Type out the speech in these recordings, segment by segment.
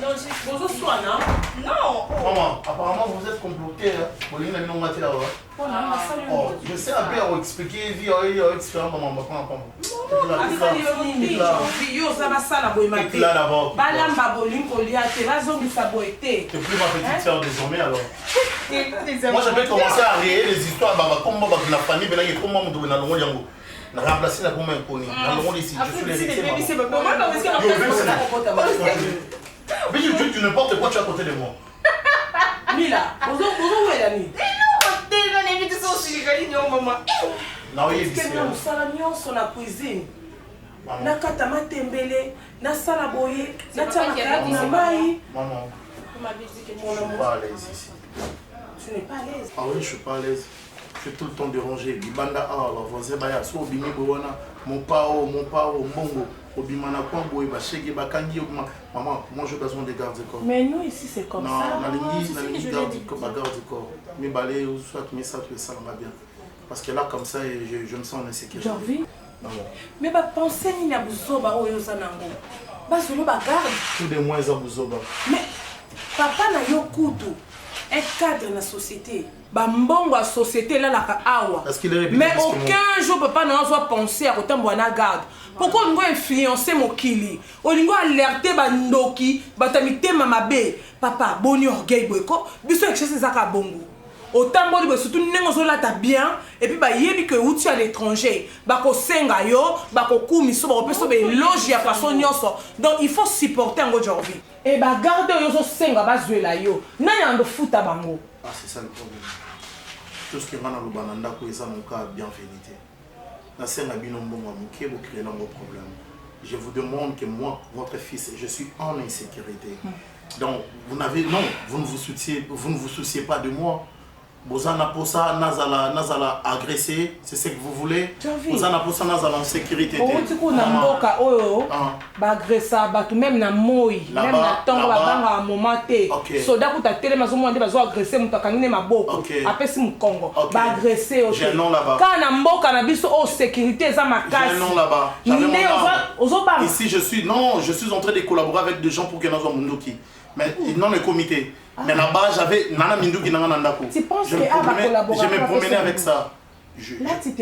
Non, j'ai besoin de soi, non? Non. Maman, apparemment vous êtes comploté. Oh, je sais un peu à expliquer, vie, expérience, maman, là d'abord. Pas l'amba boling colia, t'es là, zone de saboté. T'es plus ma petite soeur désormais alors. Moi j'avais commencé à rire les histoires, comme la famille, mais là il y a comment on doit dans le monde. On a remplacé la commune inconnue. Dans le monde ici, je suis l'héritier. Mais je dis n'importe quoi, tu es à côté de moi. Mila, bonjour, où est la nuit? Non, il est ici. Sur la cuisine. Nakata matembele, na sala boye, na tchamaka na mai. Maman, je suis pas à l'aise ici. Tu n'es pas à l'aise? Ah oui, je suis pas à l'aise. Je suis tout le temps dérangé. Bibanda a la voisine baya so bimi bowana, mon pao, mbongo, obimana kwa boye ba shege ba kangi maman, moi j'ai besoin de garde du corps. Mais nous ici c'est comme ça. Non, la ligne garde du corps. Mais balai ou soit mais ça tu ça va bien. Parce que là comme ça je me sens en insécurité. Jorvi. Mais ba penser ni na buzoba oyo sanango. Ba zolo ba garde. Tout de moins à buzoba. Mais papa na yo kutu. Un cadre dans la société. Bambongo la société là la awa. Mais aucun jour papa n'a pas pensé à autant bonne garde. Pourquoi on doit influencer mon kili? On doit alerter bandoki, batamite mamabe. Papa, boni orgueil boyko, biso excès zaka bongo. Autant bon surtout nengo la ta bien et puis ba yebi que outi à l'étranger, ba ko senga yo, ba ko kumiso ba ko peso be loge à façon nyonso. Donc il faut supporter en aujourd'hui. Et bah garder yo so senga ba zuela yo. Na yando futa bango. Ah c'est ça le problème. Tout ce qui est dans le bananda ko eza mon cas bienvenue. Na senga bino mbongo muke bo créer un problème. Je vous demande que moi votre fils je suis en insécurité. Donc vous ne vous souciez pas de moi. Bozana posa nazala agressé, c'est ce que vous voulez. Bozana posa nazala en sécurité. Tu ko na mboka oyo ba agressa ba tout même na moi, même na tongo ba banga moment té. Soda ko ta télé mazo mwande bazo agresser muta kangine maboko. Apesi mu Congo. Ba agresser aussi. J'ai non là-bas. Quand na mboka na biso o sécurité za makasi. J'ai non là-bas. Ici je suis en train de collaborer avec des gens pour que nazo mundoki. Mais non le comité. Mais là-bas, j'avais Nana Mindou qui n'a pas d'andako. Tu penses que je me promenais avec ça.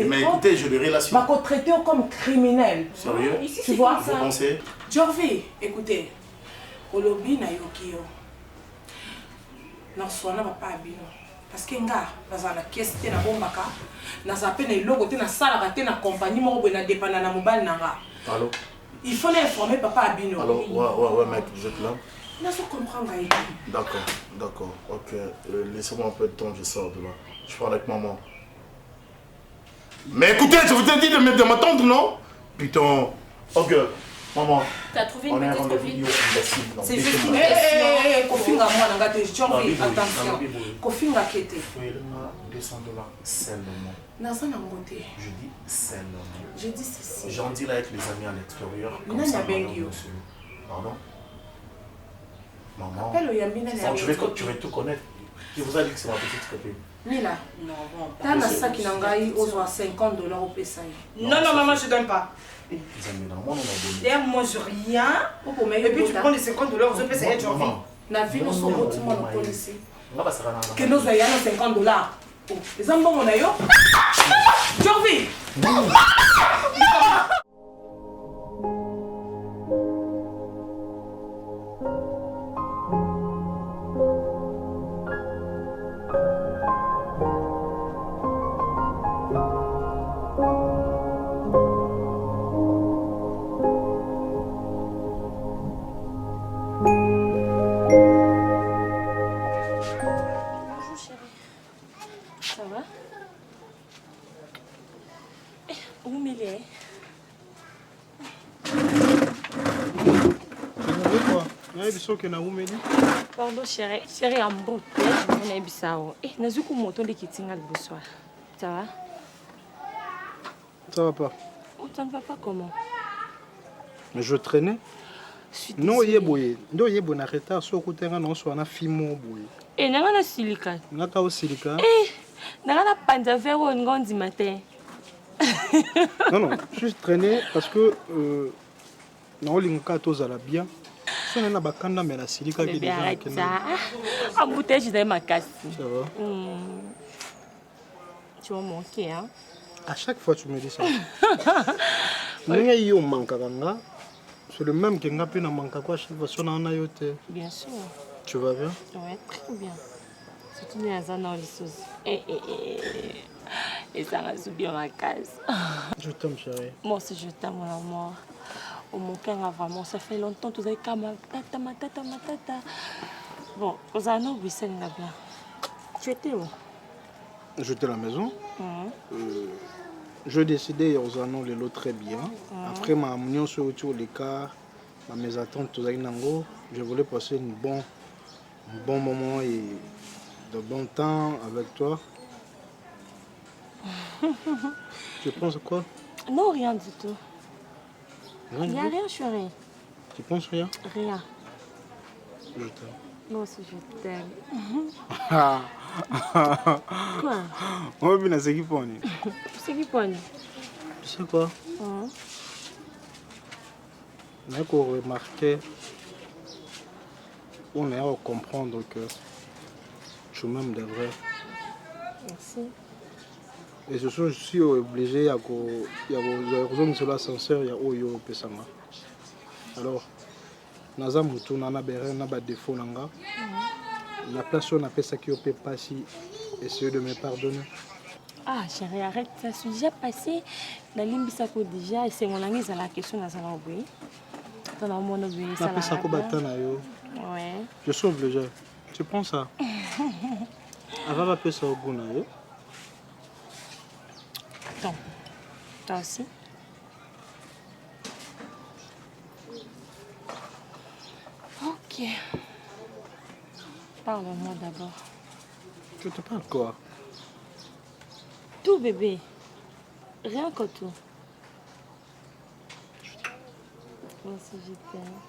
Mais écoutez, je les relations. Va qu'on traite comme criminel. Sérieux? Tu vois? Vous pensez? Jorvi, écoutez. Olobi na yoki yo. Non, soit na pas abino. Parce que nga, dans la caisse te na bombaka, na zape na logo te na sala te na compagnie mo na dépendant na mobile nanga. Allô? Il faut informer papa abino. Allô? Ouais, mec, vous êtes là? Je comprends. D'accord, ok. Laissez-moi un peu de temps, je sors de là. Je parle avec maman. Mais écoutez, je vous ai dit de m'attendre, non? Putain. Ok, maman. T'as trouvé une petite copine? C'est juste une question. Kofinga moi, attention. Kofinga kete. $200 seulement. Naza na ngote. Je dis seulement. Je dis ceci. J'en dis là avec les amis à l'extérieur. Pardon? Maman, tu vas tout connaître. Je vous ai dit que c'est ma petite copine. Mila, t'as un sac qui n'a pas $50 au PSA. Non, maman, je donne pas. D'ailleurs, moi, je rien. Et puis tu prends les $50 au PSA et tu reviens. La vie, nous sommes au policier. Que nous ayons $50. Les enfants, on a eu. Jorvi! Pardon chérie, chérie en beauté, on est bizarre. Eh, nazu ko moto de kitinga le soir. Ça va? Ça va pas. Oh, ça ne va pas comment? Mais je traînais. Non, yeboye. Non, yebo na retard so ko tenga non so na fimo boye. Eh, nanga na silika. Ngaka o silika. Eh, nanga na panza vero ngondi matin. Non, juste traîner parce que non, l'inka tozala bien. sonne na bakanda mais la silika qui déjà arrête ça. Embouteillage dans ma casse. Ça va. Tu vas manquer, hein? À chaque fois, tu me dis ça. Yo manque c'est le même que nga pe na manque quoi chaque fois son na yote. Bien sûr. Tu vas bien? Ouais, très bien. C'est une azana les choses. Et ça va subir ma case. Je t'aime chérie. Moi aussi je t'aime mon amour. Oh, mon cœur a vraiment, ça fait longtemps que tu as ma tata. Bon, aux anneaux, oui, c'est bien. Tu étais où? J'étais à la maison. Je décidais aux anneaux les lots très bien. Après ma union sur les cas, mes attentes, je voulais passer un bon moment et de bon temps avec toi. Tu penses quoi? Non, rien du tout. Rien Il n'y a rien, chérie. Tu penses rien? Rien. Je t'aime. Moi aussi, je t'aime. Quoi? On va bien à ce qui pone. C'est qui pone? Tu sais quoi? On a remarqué, on est à comprendre que tu m'aimes de vrai. Merci. Et ce soir, je suis obligé à rejoindre l'ascenseur, il y a Oyo Pesanga. Alors, naza mutu nana bere na ba défaut nanga. La place où on appelle ça qui peut passer, essayer de me pardonner. Ah, chérie, arrête, ça s'est déjà passé. La ligne bisako déjà, et c'est mon ami, c'est la question dans la oublié. Dans la mon oublié, ça la sako batana yo. Ouais. Je suis obligé. Tu prends ça? Avant va passer au goût na yo. Attends, toi aussi? Ok. Parle-moi d'abord. Je te parle quoi? Tout, bébé. Rien que tout. Moi aussi, je t'aime.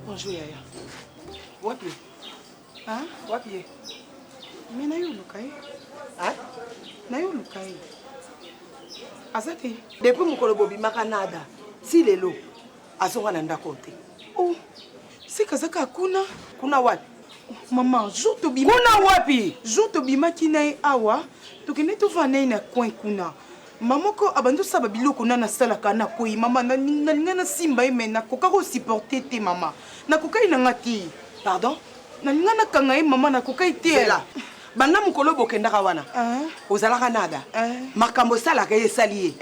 Bonjour Yaya. Wapi? Ah, wapi? Mais na yo lukai. Ah? Na yo lukai. Azati. Depuis mukolo bobi makanada. Si lelo. Azonga na ndako te. Oh. Si kazaka kuna wapi? Maman, jour to bima. Kuna wapi? Jour to bima kinai awa. Tokene to vanei na coin kuna. Maman ko abandu saba biloko na sala kana koi mama na ngana simba emena koka ko supporter te mama. Na koka ina ngati. Pardon? Na ngana kanga mama na koka te la. Banda mukolo bokendaka wana. Ozalaka nada. Makambo sala ka yesali.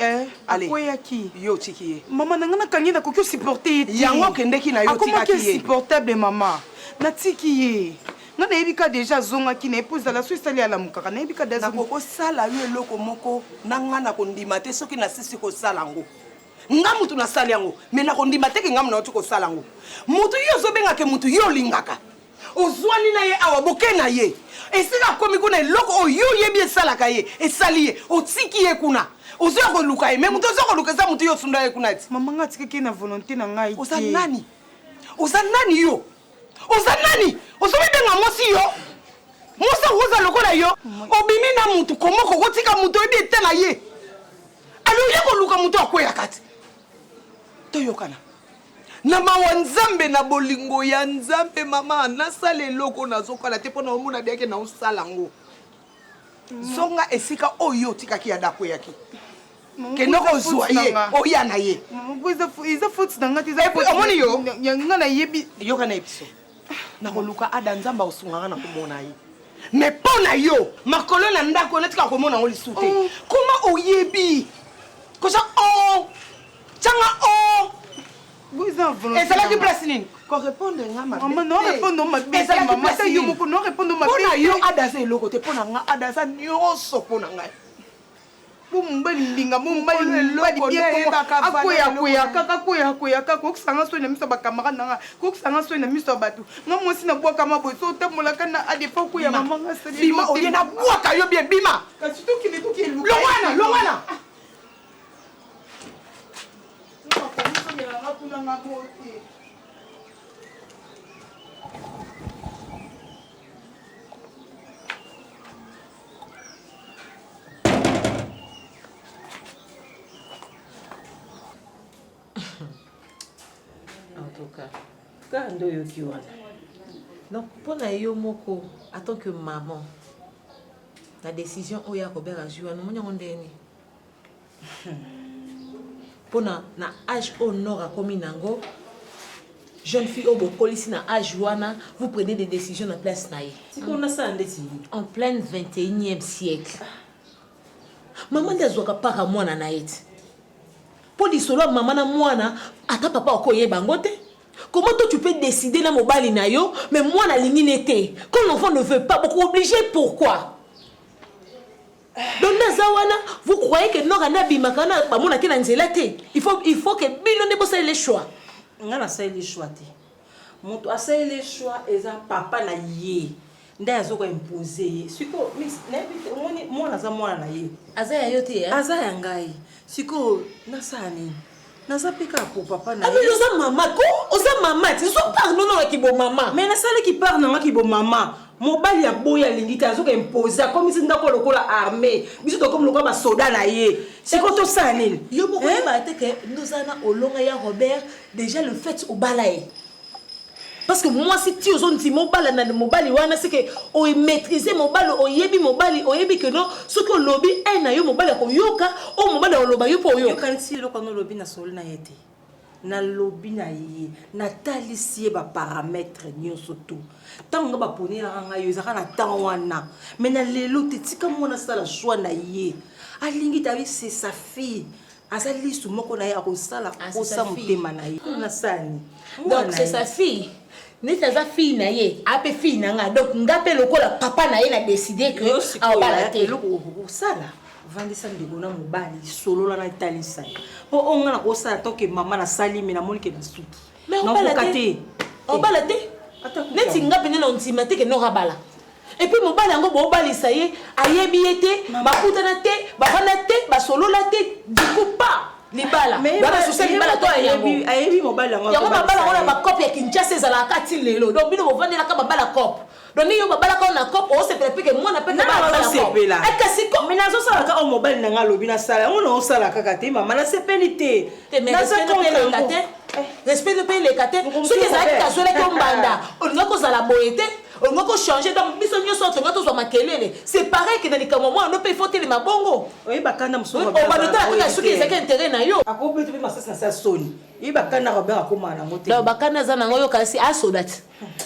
Allez. Akoya ki? Yo tiki. Mama na ngana kanga na koka supporter te. Yango kendeki na yo tika ki. Comment supportable mama? Na tiki ye. Nga na ebika déjà zonga ki na épouse la Suisse ali ala mukaka na ebika déjà ko sala yo eloko moko na nga na kondima te soki na sisi ko sala ngo nga mutu na sala yango me na kondima te ke nga mna ko sala ngo mutu yo zobenga ke mutu yo lingaka ozwani na ye awa boke na ye esika komi kuna eloko oyo yebi esala ka ye esali ye otiki ye kuna ozoya ko luka ye me mutu ozoya ko luka za mutu yo sunda ye kuna ti mama nga tiki na volonté na ngai oza nani yo oza nani ozobenga mosi yo mosa roza lokola yo obimi na mutu komoko kotika mutu ebi etela ye aloye koluka mutu akwea kati toyokana na mawa nzambe na bolingo ya nzambe mama nasala eloko nazokala te mpona omona biake na osala ngo zonga esika oyo otikaki ya dako yaki kenoko ozwa ye oya na ye iza faute na ngati omoni yo nga na yebi yokana episo nakoluka ada nzambe osungaka na komona ye mais mpo na yo makolo na ndako natika komona ngo lisu te koma oyebi kosa tanga ezalaki place nini korépondre nga mabepona yo adaza eloko te mpo na nga adaza nyonso mpo na ngai Mumbali mbinga mumbali mbali akoya kaka kokusanga so na miso ba camarade nanga kokusanga so na miso batu nga mosi na bwaka maboso tamolaka na adefa ko ya mama nga sali bima oye na bwaka yo bien bima kasi tukile longwana En tout cas, quand on est donc, pour yo moko, en tant que maman, la décision où il y a Robert à jouer, nous avons dit pour na âge au nord à Kominango, jeune fille au Bokoli, na âge wana, vous prenez des décisions en place naïe. C'est qu'on a ça en décision. En plein 21e siècle. Maman d'azouaka para moi na naït. Pour dire cela, maman na moi na, ata papa okoye bangote. Comment toi tu peux décider na mobali na yo, mais moi na lingi n'était. Quand l'enfant ne veut pas, beaucoup obligé, pourquoi? Donc Nazawana, vous croyez que non ana bimakana ba mona kina nzela te. Il faut que bino ne bosse les choix. Ngana sa les choix te. Moto asa les choix eza papa na ye. Nda azoko imposer. Siko miss n'importe moi na za mwana na ye. Aza ya yote ya. Aza ya ngai. Siko nasani. Naza pika pour papa na. Ah mais oza maman ko, oza maman, tu so pardon na ki bo maman. Mais na sala ki parle na ki bo maman. Mobali ya boya lingita azoka imposer comme si ndako lokola armée. Biso to comme lokola ba soldat na ye. Siko to sanil. Yo moko ba te que nous ana olonga ya Robert déjà le fait au balaye. Parce que moi si tu ozon ti mobali na mobali wana c'est que o maîtriser mobali o yebi que non ce que lobby un na yo mobali ko yoka o mobali o loba yo po yo. Yo kan si lo kono lobby na sol na yete. Na lobby na ye na talisie ba paramètres nyonso tout. Tango ba poni nga yo zaka na tanwana. Mais na lelo te tika mona sala choix na ye. Alingi tabi c'est sa fille. Azali su moko na ye akosala kosa motema na ye. Na sani. Donc c'est sa fille. Ni sa fille na ye, ape fille na nga. Donc ngape lokola papa na ye na décidé que a bala te. Loko sala. Vandisa ndegona mobali solo la na italisa. Po onga na kosa toke mama na sali me na monike na suki. Mais on bala te. Neti ngape na ontima te que no rabala. Et puis mobali yango bo bali ça y est, ayebi ete, ba kutana te, ba vana te, ba solo la te, du coup pas. Libala. Mais bana susa libala to ayebi. Ayebi mobali yango. Yango babala ngona ba copie ya Kinshasa ezala kati lelo. Donc bino bo vandela ka babala cop. Donc ni yo babala ka na cop o se prépare que moi na pe na babala cop. Et kasi ko mais nazo sala ka o mobali na nga lobi na sala. Ngona o sala ka kati mama na sepelité. Na za ko le kate. Respect de pays les kate. Ce qui est ka zola ko mbanda. On ngoko zala boyete. On va changer donc biso nyoso to ngato zo makelele. C'est pareil que dans les moments on peut faut tele mabongo. Oui bakanda muso. On va noter que ce qui est intérêt na yo. Akobe tu masasa sa soni. I bakanda Robert akoma na moté. Donc bakanda za nango yo kasi a sodat.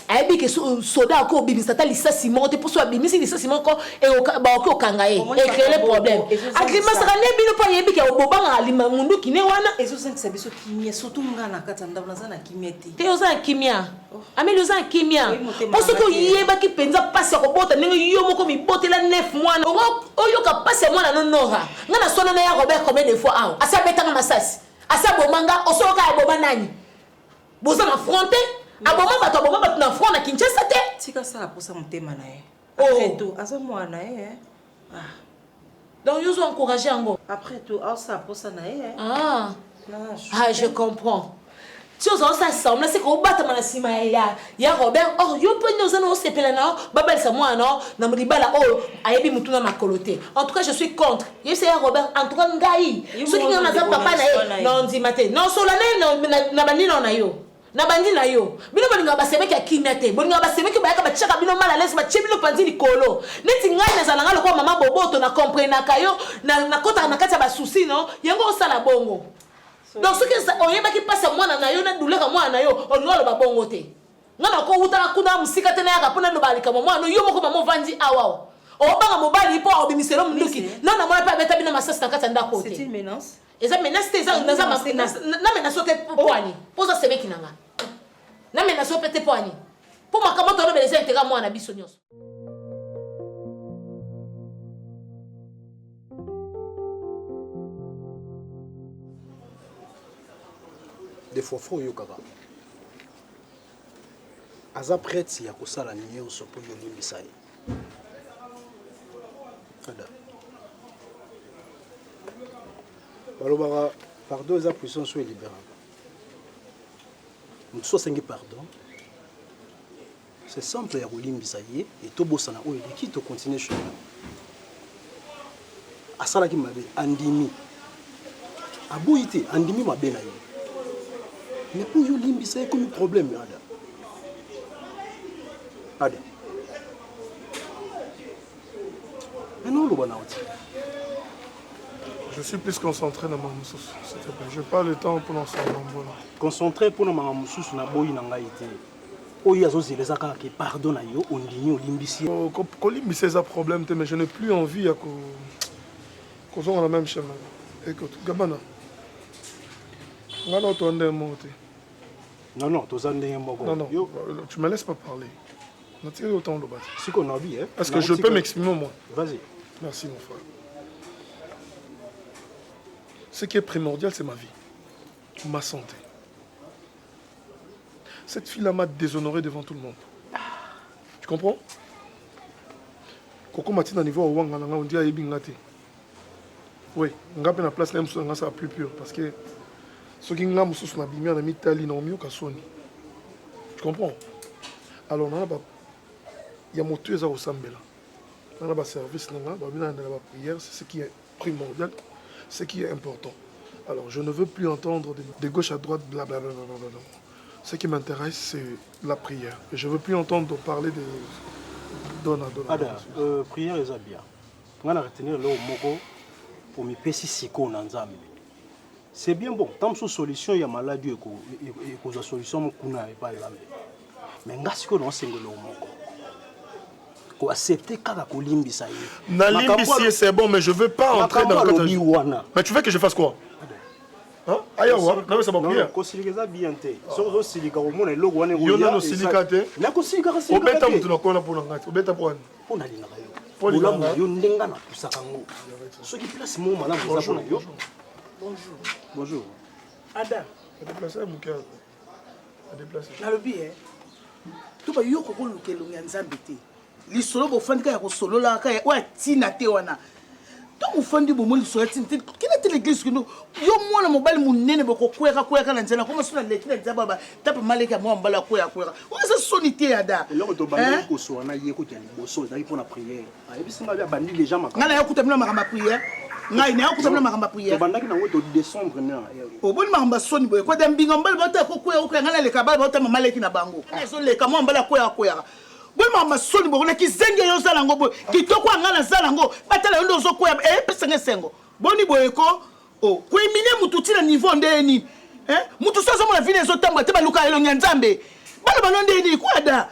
Ayebi ke soda ko bimisa ta lisasi mo te pour so bimisi lisasi mo ko e ba ko kanga e créer les problèmes. Agrima saka ne bino pa yebi ke obobanga alima mundu kine wana. Ezo sensa biso kimia surtout ngana katanda na za na kimia te. Te oza kimia. Ameli oza kimia. Parce que yeba ki penza passe ko bota ndenge yo moko mi botela 9 mois. Oyo ka passe moi na nonora. Ngana sona na ya Robert combien de fois ah. Asa betanga masasi. Asa bomanga osoka ya bobanani. Boza na fronter. Aboma bato na front na Kinshasa te. Tika sala posa motema na ye. Après tout aza mwana ye. Ah. Donc yo zo encourager ngo. Après tout asa posa na ye. Ah. Je comprends. Tu as ça semble c'est qu'on bat na sima ya Robert. Oh yo pe nous on sepela na babel sa moi non na mribala oh ayebi mutuna makolote. En tout cas je suis contre. Yo c'est Robert en tout cas ngai. Ce qui na za papa na ye non di matin. Non solane na bandi na yo. Na bandi na yo. Bino balinga baseme ki kimete. Bolinga baseme ki bayaka bachaka bino mala lesi ba chebino panzi likolo. Neti ngai na zalanga lokwa mama boboto na comprendre kayo na kota na kati ya ba souci non. Yango osala bongo. Donc ce que on yeba ki passe moi na yo na douleur moi na yo on ngolo ba bongo te. Ngana ko uta kuna musika tena yaka pona no balika moi no yo moko mama vandi awa. O banga mobali po obimiselo munduki. Non na moi pa beta bino masasi na kati ndako te. C'est une menace. Eza menace te eza na menace te poani. Poza sebe kinanga. Na menace te poani. Po makamoto no beleza intega moi na biso nyonso. des fois faut yo kaka aza prêtre ya kosala nyonso mpo yolimbisa ye ada balobaka pardon eza puissance oyo elibéraka motu so asengi pardon c'est simple ya kolimbisa ye e tobosana oyo eleki tocontinue chemin asalaki mabe andimi aboyi te andimi mabe na ye mais mpo yo limbisa ye komi problème ada ada maintenant oloba na oti Je suis plus concentré dans ma moussous, s'il te plaît. Je n'ai pas le temps pour lancer un mambo. Concentré pour ma moussous na boyi na ngai te. Oyi azozeleza kaka ke pardon na yo ondini olimbisi. Kolimbisi eza problème te, mais je n'ai plus envie à qu'on soit dans le même chemin. Écoute, Gabana. Non, tu as un mot. Non, tu as un mot. Non, tu ne me laisses pas parler. On a tiré autant de bâtiment. C'est qu'on a envie, hein. Est-ce que je peux m'exprimer moi? Vas-y. Merci, mon frère. Ce qui est primordial, c'est ma vie, ma santé. Cette fille-là m'a déshonoré devant tout le monde. Tu comprends? Koko Matina niveau au Wanga, on dit à Ebingate. Oui, on a la place là, ça a plus pur parce que ce qui est là, on a bimé, on a mis Tali, on a mis au Sony. Tu comprends? Alors, il y a mon tueur au Sambela. On a un service, on a une prière, c'est ce qui est primordial. Ce qui est important. Alors, je ne veux plus entendre de gauche à droite, blablabla. Ce qui m'intéresse, c'est la prière. Et je ne veux plus entendre parler de donna. Ada, prière est bien. On va retenir le mot pour me pécher si qu'on en a. C'est bien bon. Tant que solution, il y a maladie et que la solution, on n'a pas la même. Mais ngas ko non single le mot. Ko accepter kaka ko limbisa ye. Na limbisi c'est bon mais je veux pas entrer dans le Mais tu veux que je fasse quoi? Hein? Ayawa, non ça va bien. Ko silika bien te. So silika ko mona logo wana yo na no silika te. Na ko silika ka silika. Obeta mutu na kona pona ngati. Obeta pona. Pona linga yo. Pona yo ndenga na kusaka ngo. So ki place mo malamu za pona yo. Bonjour. Bonjour. Ada. Déplacer mon cœur. Déplacer. Na lobi tout ba yo ko lukelo nyanzambe te. Lisolo bofandi ka ya kosolola ka ya tina te wana to mofandi bomo lisolo tina te kina te l'église kino yo mwana mobali munene boko kweka na nzela koma sona lekina nzaba ba tapa maleka mo mbala kweka o sa sonité ada eloko to bandi ko so na ye ko tya liboso za pour la prière ayebisinga bya bandi les gens makamba ngana ya kutamina makamba prière ngai na ya kutamina makamba prière to bandaki nango to décembre na o boni makamba soni boye ko dembinga mbala bata ko kweka ngana leka bala bata maleki na bango so leka mo mbala kweka Boy mama soni bo na kizenge yo sala ngo kitoko ngala sala ngo batala yo ndozo ko pesenge sengo boni boye ko o ko emine mutu tina niveau ndeni mutu soso mo la vie les otamba te baluka elo nyanzambe bala balonde ni kwada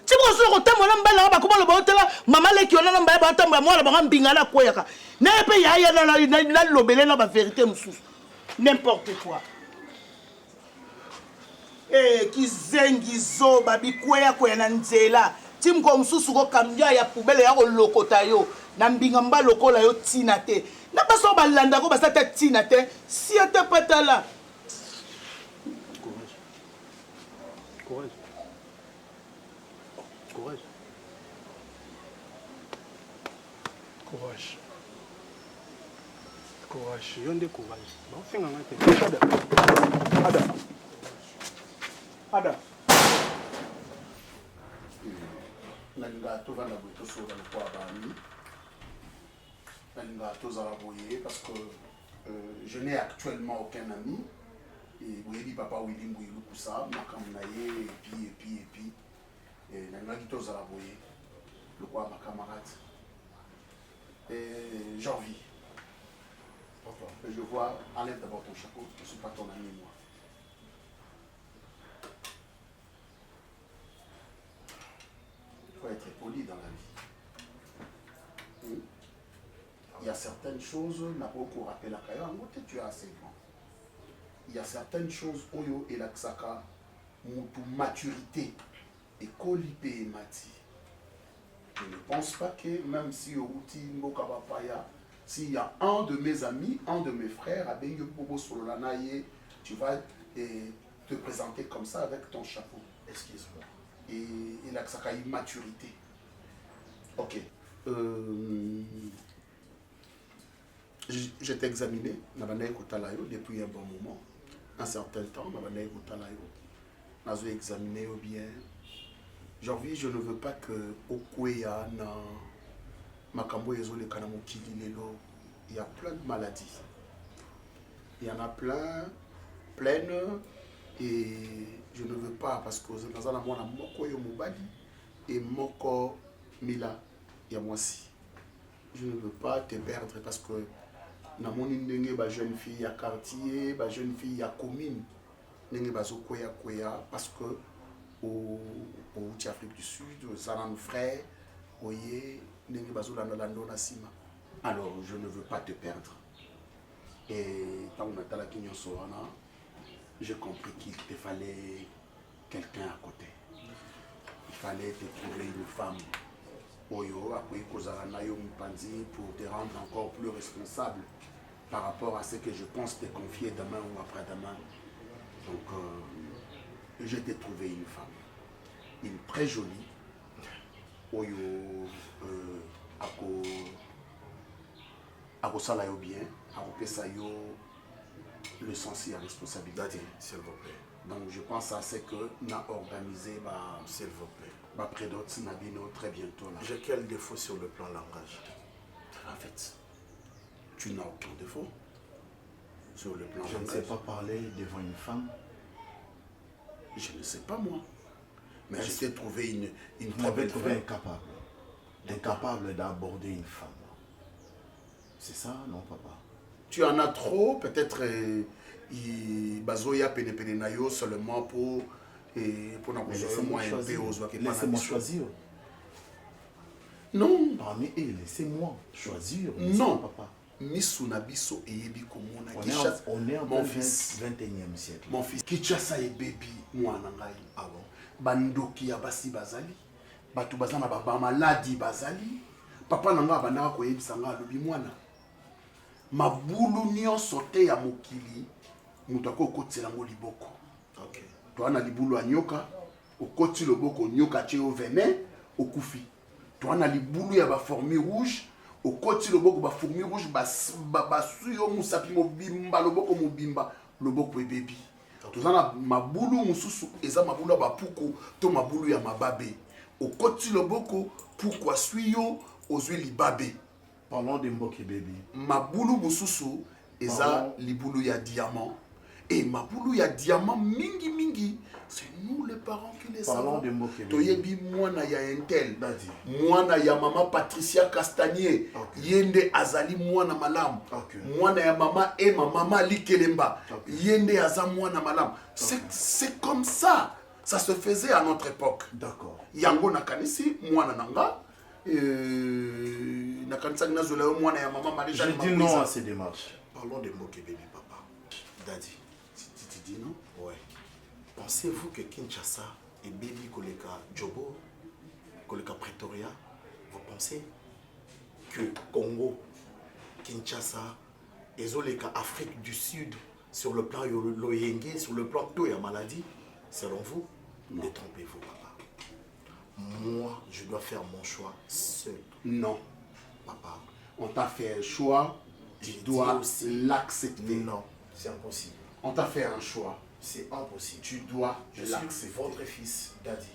tiko so ko tamo na mbala ba ko bala botela mama leki ona na mbala ba tamba mo la ba mbingala ko yaka na pe ya na lobele na ba vérité mususu n'importe quoi kizengi zo babi kwea na nzela timko msusu ko kambia ya poubelle ya ko lokota yo na mbinga mba lokola yo tina te na baso balanda ko basata tina te si ata patala courage yo nde courage ba finga ngate ada nalinga tovanda boye tosola lokwa bami nalinga tozala boye parce que je n'ai actuellement aucun ami et boyebi papa Willy Mbouilou Koussa makambo na ye et puis nalingaki tozala boye lokwa bakamarade Janvier. Je vois, enlève d'abord ton chapeau, je ne suis pas ton ami moi. Il faut être poli dans la vie. Il y a certaines choses, n'a pas beaucoup rappelé la carrière, tu es assez grand. Il y a certaines choses, Oyo et la Ksaka, maturité et Kolipé Mati. Je ne pense pas que même si Outi Mbokabapaya, s'il y a un de mes amis, un de mes frères, tu vas et te présenter comme ça avec ton chapeau. Excuse-moi. Et il a que ça a une maturité. Ok. Je t'ai examiné depuis un bon moment. Un certain temps, j'ai examiné bien. Aujourd'hui, je ne veux pas que Okweya na Makambo Ezole Kanamokili Lelo, il y a plein de maladies. Il y en a pleines, et je ne veux pas parce que nous avons un moko yomubali et moko mila ya mwasi. Je ne veux pas te perdre parce que na moni ndenge ba jeune fille ya quartier, ba jeune fille ya commune, ndenge bazo koya parce que au Afrique du Sud, aux Alan frères, oye ndenge bazo lando na sima. Alors je ne veux pas te perdre. Et quand on a la Kinyon Sohana, j'ai compris qu'il te fallait quelqu'un à côté. Il fallait te trouver une femme. Oyo, après Kozaranayo Mpanzi, pour te rendre encore plus responsable par rapport à ce que je pense te confier demain ou après-demain. Donc, je t'ai trouvé une femme. Une très jolie. Oyo, Ako Salayo bien, Ako Pesayo le sens et la responsabilité. S'il vous plaît. Donc, je pense à ce que nous avons organisé. S'il vous plaît. Très bientôt là. J'ai quel défaut sur le plan langage? En fait, tu n'as aucun défaut sur le plan langage. Je ne sais pas parler devant une femme. Je ne sais pas moi. Mais je t'ai trouvé une très belle femme. Incapable d'aborder une femme. C'est ça, non, papa? Tu en as trop, peut-être Bazoya Pene Nayo seulement pour. Laissez-moi choisir. Non. Parmi eux, laissez-moi choisir. Non, papa. On est en 21e siècle. Mon fils, Kichasa et baby, moi, Nangai. Ah bon? Bandoki Abasi Bazali. Batu Bazana Baba Maladi Bazali. Papa Nanga Banara Koye Sanga Lubi Mwana. Mabulu Nyon Sote ya Mokili. Moutako Kotilango Liboko. Ok. Toi, na libulu nyoka, okoti loboko nyoka tcheo venin, okufi. Toi, na libulu ya ba fourmi rouge, okoti loboko ba fourmi rouge, ba suyo musapi mobimba loboko mobimba, loboko ebebi. Toi, na mabulu mususu, eza mabulu ba puko, to mabulu ya mababe. Okoti loboko, pourquoi suyo, ozwi libabe. Parlons de Mboke baby. Mabulu mususu, eza libulu ya diamant. Et Maboulou, il y a diamant mingi. C'est nous les parents qui les savons. Parlons de Mboke. Toyebi mwana ya Intel. Mwana ya maman Patricia Castagnier. Yende Azali mwana malam. Mwana ya maman Emma, maman Likelemba. Yende Azam mwana malam. C'est comme ça. Ça se faisait à notre époque. D'accord. Yango nakanisi mwana nanga. Nakanisa nazola mwana ya maman Marie Jeanne. Je dis non à ces démarches. Parlons de Mboke baby papa. Daddy. Non? Ouais. Pensez-vous que Kinshasa et Baby Koleka Djobo, Koleka Pretoria, vous pensez que Congo, Kinshasa, et Zoleka Afrique du Sud, sur le plan Loyenge, sur le plan Toya maladie, selon vous, détrompez-vous, papa. Moi, je dois faire mon choix seul. Non. Papa. On t'a fait un choix, tu dois l'accepter. Non, c'est impossible. On t'a fait un choix. C'est impossible. Tu dois l'accepter. Je suis votre fils, Daddy.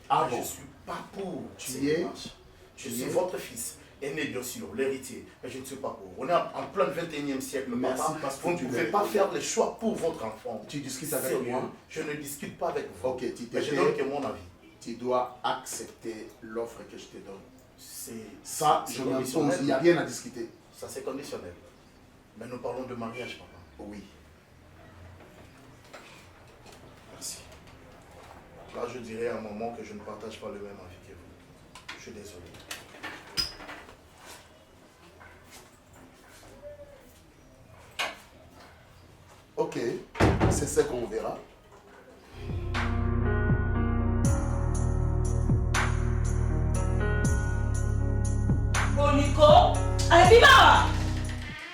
Ah bon? Je ne suis pas pour. Je suis votre fils, aîné bien sûr, l'héritier. Mais je ne suis pas pour. On est en plein 21e siècle, merci, papa. Vous ne pouvez pas faire les choix pour votre enfant. Tu discutes avec moi? Je ne discute pas avec vous. Ok, mais je donne que mon avis. Tu dois accepter l'offre que je te donne. C'est ça, je m'impose. Il n'y a rien à discuter. Ça, c'est conditionnel. Mais nous parlons de mariage, papa. Oui. Merci. Là, je dirais à un moment que je ne partage pas le même avis que vous. Je suis désolé. Ok, c'est ce qu'on verra. Boniko, alibima.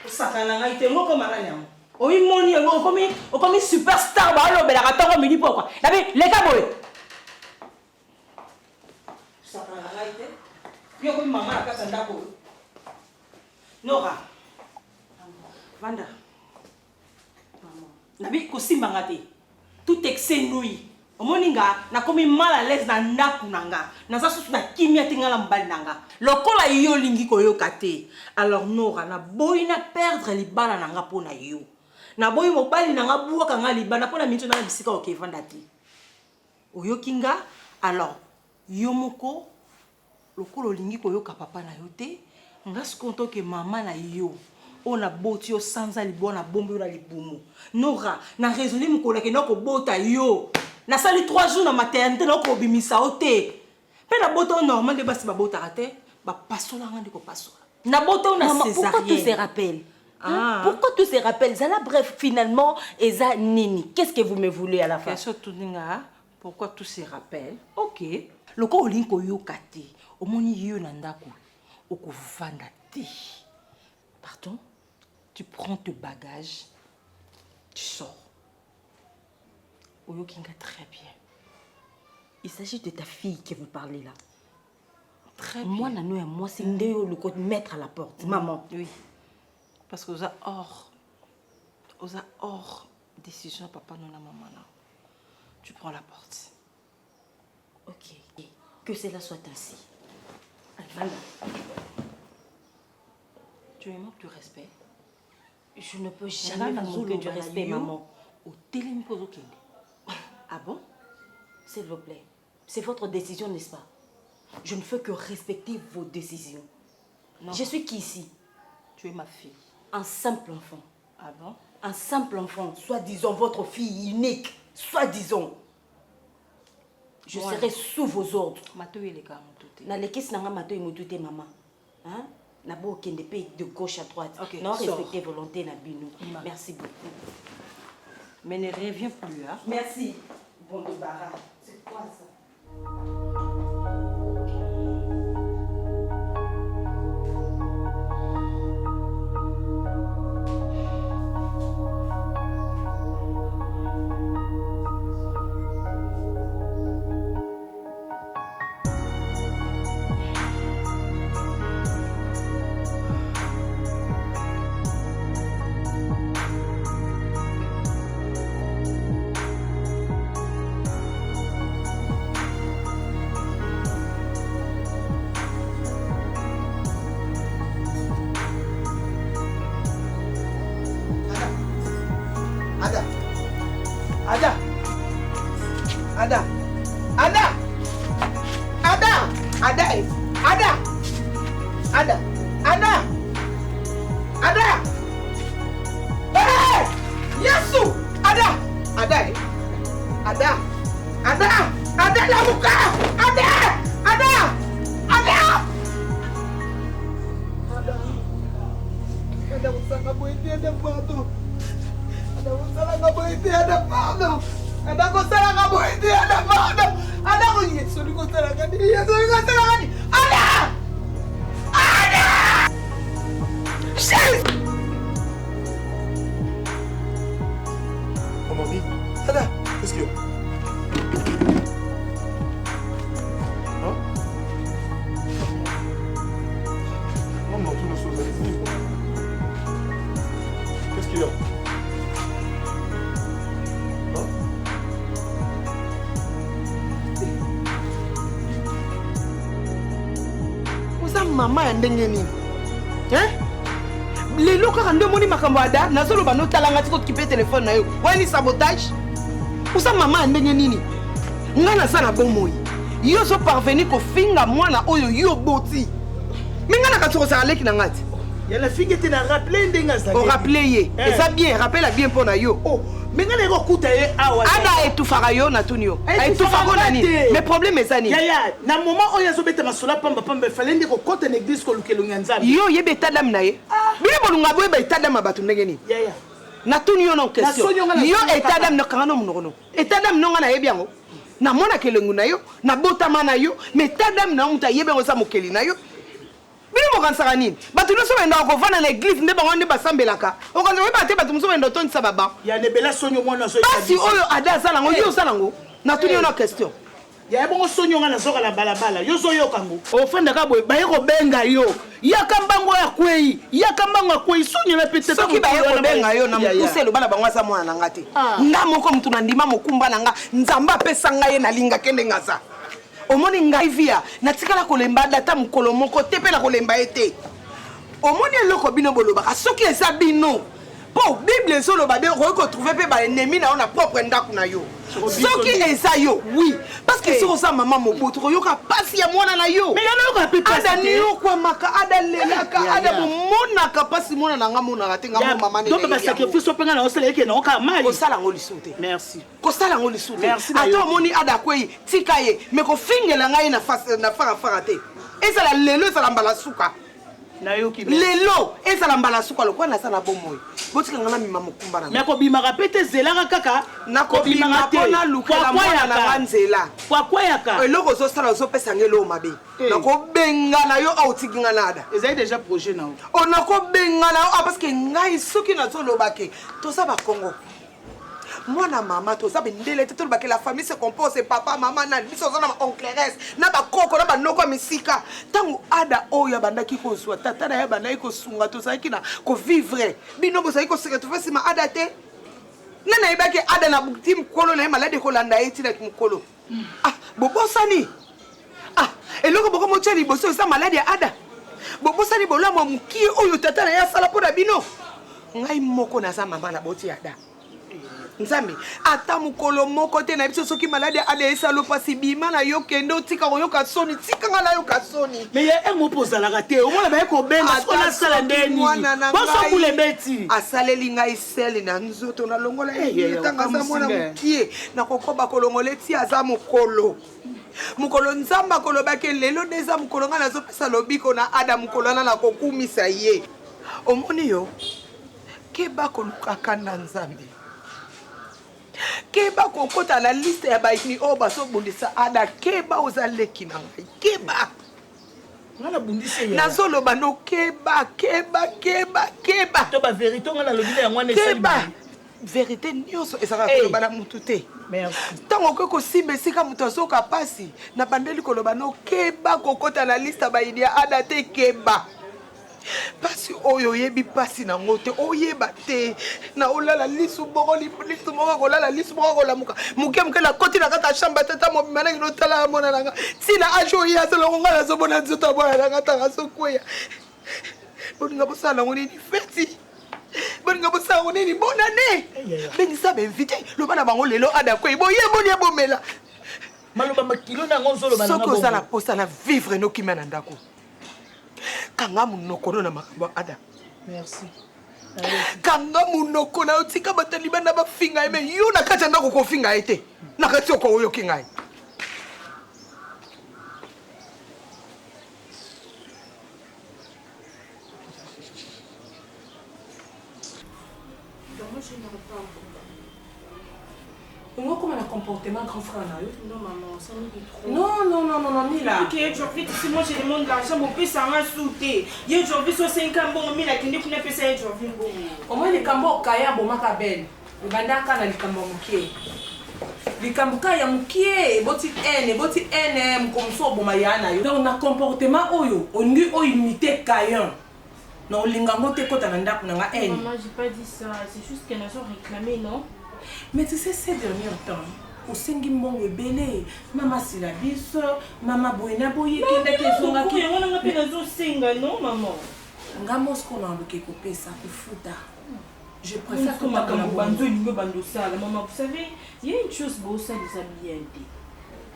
Sakana ngai te moko maranyamo. Oui, moni, on comme superstar, bah alors, ben la raton, me dit pourquoi. D'abord, les cabots. Ça prend la light. Puis on comme maman la casse en d'accord. Nora. Vanda. Maman. Nabi kosi mangate. Tout excès nouille. Omoninga na komi mal à l'aise na ndaku nanga. Na sa susu na kimia tingala mbali nanga. Lokola yo lingi koyoka te. Alors Nora na boyina perdre libala nanga pona yo. Na boyi mobali nanga buwaka nga libana pona minto na bisika okevanda te. Oyokinga alors yo moko lokolo lingi koyoka papa na yo te. Nga skonto ke mama na yo. On a boti yo sanza libona bombe na libumu. Nora na raisonner mukola ke noko bota yo. Na sali 3 jours na maternité na ko bimisa ote. Pe na boto normal de basi ba bota te, ba pasola ngandi ko pasola. Na boto na césarienne. Pourquoi tous ces rappels? Pourquoi tous ces rappels? Zala bref finalement eza nini. Qu'est-ce que vous me voulez à la fin? Question tuninga. Pourquoi tous ces rappels? OK. Loko olinko yo kate. Omoni yo na ndako. Okovanda te. Pardon? Tu prends tes bagages. Tu sors. Oyokinga très bien. Il s'agit de ta fille que vous parlez là. Très bien. Moi, Nano et moi, c'est le côté mettre à la porte. Maman. Oui. Parce que vous êtes hors décision, papa, non, maman. Non. Tu prends la porte. Ok. Que cela soit ainsi. Allez, tu me manques du respect. Je ne peux jamais vous manquer du respect, maman. Au télémposo. Ah bon? S'il vous plaît. C'est votre décision, n'est-ce pas? Je ne fais que respecter vos décisions. Non. Je suis qui ici? Tu es ma fille. Un simple enfant. Ah bon? Un simple enfant, soi-disant votre fille unique, soi-disant. Je serai sous vos ordres. Na lekis nanga mato imutute maman. Hein? Na bo kende pe de gauche à droite. Okay, non respecter volonté na bino. Merci beaucoup. Mais ne reviens plus, hein? Merci. Bon débarras. C'est quoi ça? Maman ndenge nini lelo kaka nde moni makambo ada nazoloba no talanga tiko kipe telefone na yo wani sabotage usa mama ndenge nini nga na sana bomoi yo so parvenir ko finga mwana oyo yo boti minga na katoko sa aleki na ngati ya la finga te na rappeler ndenga za o rappeler ye et ça bien rappelle bien pour na yo oh minga na ko kuta ye awa ada etufaka yo na tunio etufaka na nini mais problème est ça nini ya na moment oyo azobeta masola pamba pamba fallait ndeko kota na église ko lukelo nyanzambe yo yebe etadam na ye bile bolunga boye ba etadam abatu ndenge nini ya na tunio no question yo etadam no kanga no munono etadam no ngana yebi yango na mona kelengu na yo na botama na yo mais etadam na muta yebe ngo sa mokeli na yo bile bokanisaka nini bato nyonso bendaka kovanda na église nde bango nde basambelaka okanisa koyeba te bato mosusu benda otondisa babang ya nebela sonio mwana so basi oyo ada asala yango yo osala yango natuni yo na question ya bongo sonio nga nazoka na balabala yo zoyoka ngo ofandaka boye baye kobenga yo yaka mbango ya kwei yaka mbango ya kwei sonio na pete soki baye kobenga yo na mokuse eloba na bango aza mwana na nga te nga moko motu na ndima mokumba na nga nzambe apesa ngai ye nalingaka ndenge aza omoni ngai via natikala kolemba data mokolo moko te mpe na kolemba ye te omoni eloko bino bolobaka soki eza bino mpo bible ezoloba de okoki kotrouve mpe baennemi na yo na propre ndako na yo soki eza yo oui parce que soki oza mama mobutu koyoka pasi ya mwana na yo ada niyokwamaka ada lelaka ada momonaka pasi mwana na nga monaka te nga mama basacrifice openga na osala eke na oka mali kosala yango lisu te merci kosala yango lisu te ata omoni ada kwei tika ye me kofingela ngai na farafara te ezala lelo ezala mbala suka lelo ezala mbala suka lokola naza na bomoi botikanga na mima mokumba na me kobimaka mpe te zelaka kaka nakobima mpona lukela mwana na nga nzela kwakwayaka eloko ozosala ozopesa nge eloo mabe nakobengana yo aotikinga na ada ezali déjà projet na o nakobengana yo parce que ngai soki nazolobake toza bakongo mwana mama toza bendele te tolobake la famille se compose papa mama na biso oza na baoncleresse na bakoko na banoko ya misika ntango ada oyo abandaki kozwa tata na ye abandaki kosunga tozalaki na kovivre bino bozalaki koseka tofa nsima ada te nga nayebaki ada na ti mokolo na ye maladi ekolanda ye tinaki mokolo bobosani eloko boko motya liboso eza maladi ya ada bobosani bolamo mokie oyo tata na ye asala mpo na bino ngai moko naza mama na boti ada nzambe ata mokolo moko te na biso soki maladi ada esalo pasi bima na yo kende otika koyoka soni tikanga na yoka soni me ye engopo ozalaka te omona baye kobenga sokola asala ndeni bosokule beti asaleli ngai sele na nzoto nalongola yetanga aza mwana mokie nakokoba kolongola eti aza mokolo mokolo nzambe akolobaki lelo nde eza mokolo ngai nazopesa lobiko na ada mokolo wana nakokumisa ye omoni yo keba kolukaka na nzambe keba kokota na liste ya baini oyo bazobundisa ada keba oza leki na ngai keba nazoloba no keba to baverité nga nalobile yango wana keba verité nyonso ezalaka koloba na mutu te ntango okoki kosimba esika moto azoka pasi na bandeli koloba no keba kokota na liste ya baini ya ada te keba pasi oyo oyebi pasi nango te oyeba te na olala lisu moko lisu moko kolala lisu moko kolamuka moke na koti na kata chambre tata mobima nangi notala ya mwana nanga ntina age oyo azalongo ngai nazomona nzoto ya mwana nanga ntanga sokweya boninga bosala nango nini feti boninga bosala nango nini bonane bengisa bainvite loba na bango lelo ada kwei boyeboni ebomela maloba makilo nango ozoloba soki ozala posa na vivre nokima na ndako kanga munoko na makambo ada merci kanga munoko na otika bataliba na bafinga eme yo na kati ndako kofinga ete na kati oko oyoki ngai On comment un comportement grand frère là? Non maman, ça me dit trop. Non, Mila. Ok, aujourd'hui, si moi je demande l'argent, mon père ça m'a sauté. Hier aujourd'hui, sur 5 ans, bon, Mila qui n'est pas payé aujourd'hui. Au moins les cambo kaya bon makabel. Le bandaka na likambo mukie. Likambo kaya mukie, boti N comme ça bon mayana yo. Donc na comportement oyo, on lui o imiter kayan. Non lingango te kota na ndako na nga N. Maman, j'ai pas dit ça, c'est juste qu'elle a réclamé, non? Mais tu sais, ces derniers temps, au sengi mbongo ebele, maman Silabiso, maman Boina Boye, qui est on a fait un singa, non, maman? Ngamos qu'on a enlevé coupé ça pour foutre. Je préfère que ma maman maman, vous savez, il y a une chose beau ça des habillés.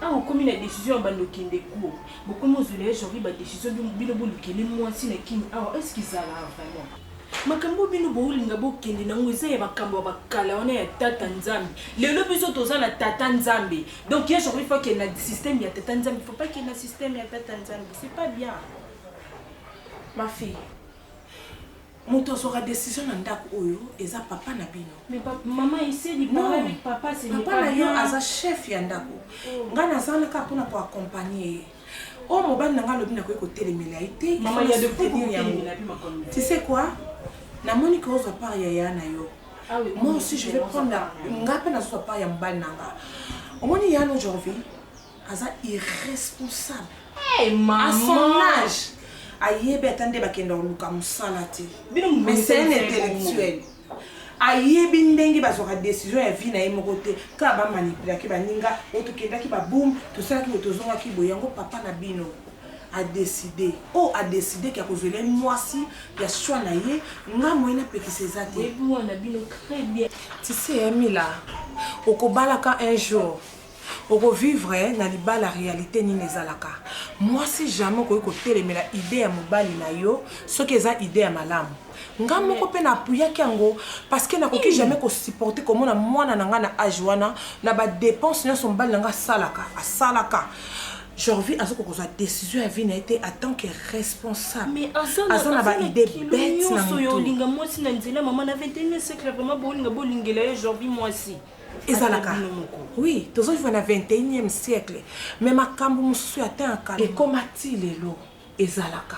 Ah, comme une décision bando kinde ko. Beaucoup moins de aujourd'hui ba décision bino bolo kele moi si na king. Ah, est-ce qu'ils ça là vraiment? Makambo bino bolinga bokende na ngweza ya bakambo bakala ona ya tata nzambe lelo biso toza na tata nzambe donc il faut qu'il y ait un système ya tata nzambe, il faut pas qu'il y ait un système ya tata nzambe, c'est pas bien ma fille. Moto sera décision na ndako oyo eza papa na bino. Mais maman essaie de parler avec papa, c'est pas bien. Papa na yo aza chef ya ndako. Nga nazana ka pona pour accompagner. Oh, mon ban n'a pas le bien côté les mélaïtés. Maman, il y a de quoi tu sais quoi? Na moni ko zo par ya na yo. Ah oui, moi aussi je vais prendre ngapa na so par ya mbal nanga. Omoni ya no aujourd'hui, aza irresponsable. Hey maman, à son âge, ayebe attendez ba kenda luka musala te. Mais c'est un intellectuel. Ayebi ndenge ba zoka décision ya vie na ye moko te. Ka ba manipuler ki ba ninga, oto kenda ki ba boom, to ça ki otozonga ki boyango papa na bino. A décidé qu'il y a causé moi si il y a choix na ye nga moyena petit César oui moi na bino très bien tu sais Emila okobalaka un jour oko vivre na liba la réalité ni nezalaka moi si jamais ko kotelemela idée ya mobali na yo soki eza idée ya malamu nga moko pe na apuyaki yango parce que nakoki jamais ko supporter komona mwana nanga na âge wana na ba dépense nyonso mobali nanga asalaka. J'envie à ce que la décision a été en tant que responsable. Mais Azan a une idée bête na mutu. Moi si nanzela maman na 21e siècle vraiment bolinga bolingela j'envie moi si. Ezalaka. Oui, tous on na 21e siècle. Mais makambo mususu atteint akala. Et comment il est lo ezalaka.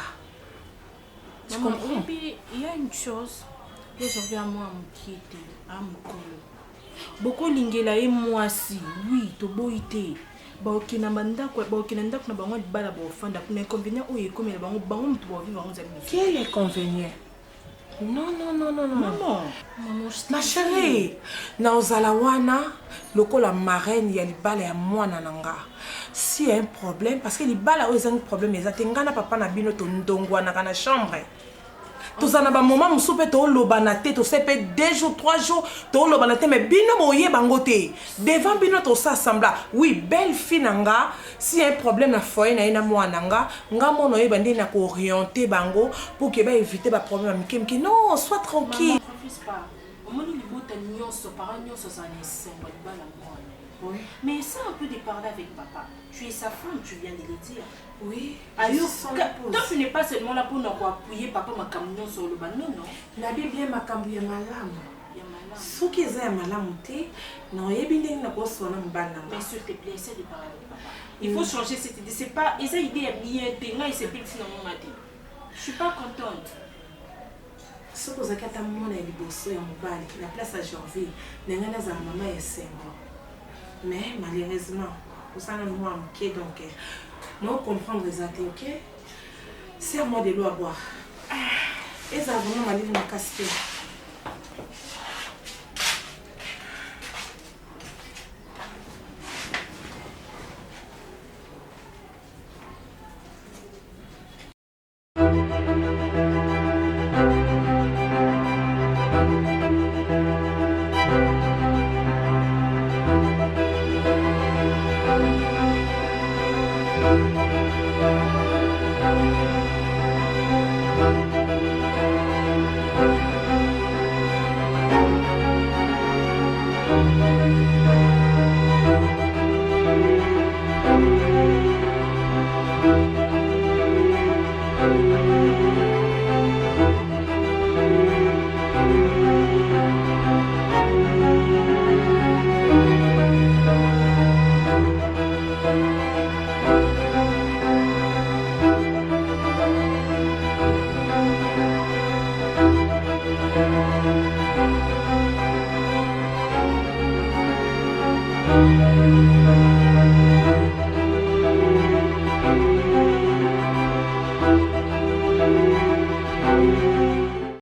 Tu comprends? Et puis il y a une chose, aujourd'hui à moi me quitter, à me coller. Beaucoup lingela et moi si, oui, to boité. Quel inconvénient? Non. Maman, ma chérie, naozalawana, lokola marraine ya libala ya mwana nanga. Si y a un problème, parce que libala a un problème, mais atengana papa na bino to ndongwana kana chambre. Tous en a moment soupe to lobanate to sepe 2 jours 3 jours to lobanate mais bino moye bangote devant bino to s'assembla oui belle fille nanga si un problème na foyer na ina mwana nga mono ye bandi na ko orienter bango pour que ba éviter ba problème miki non sois tranquille. Maman, refuse pas. Au moins il bota nyonso parents nyonso ça ne semble pas la moi. Oui. Mais essaie un peu de parler avec papa. Tu es sa femme, tu viens de le dire. Oui. Toi, tu n'es pas seulement là pour nous appuyer papa ma camion sur le banon, non? La Bible ma camion malamu. Ce qui est malamu te, non yebinde na ko sona mbana. Mais s'il te plaît, essaie de parler avec papa. Il faut changer cette idée. C'est pas essa idée est bien, t'es il se petit dans mon matin. Je suis pas contente. Ce que zakata mona liboso ya mobali, la place à Janvier, n'engana za maman ya sembo. Mais malheureusement, pour ça, nous avons donc nous comprendre les athées, ok? Serre-moi de l'eau à boire. Et ça, vraiment, ma livre m'a cassé. Thank you.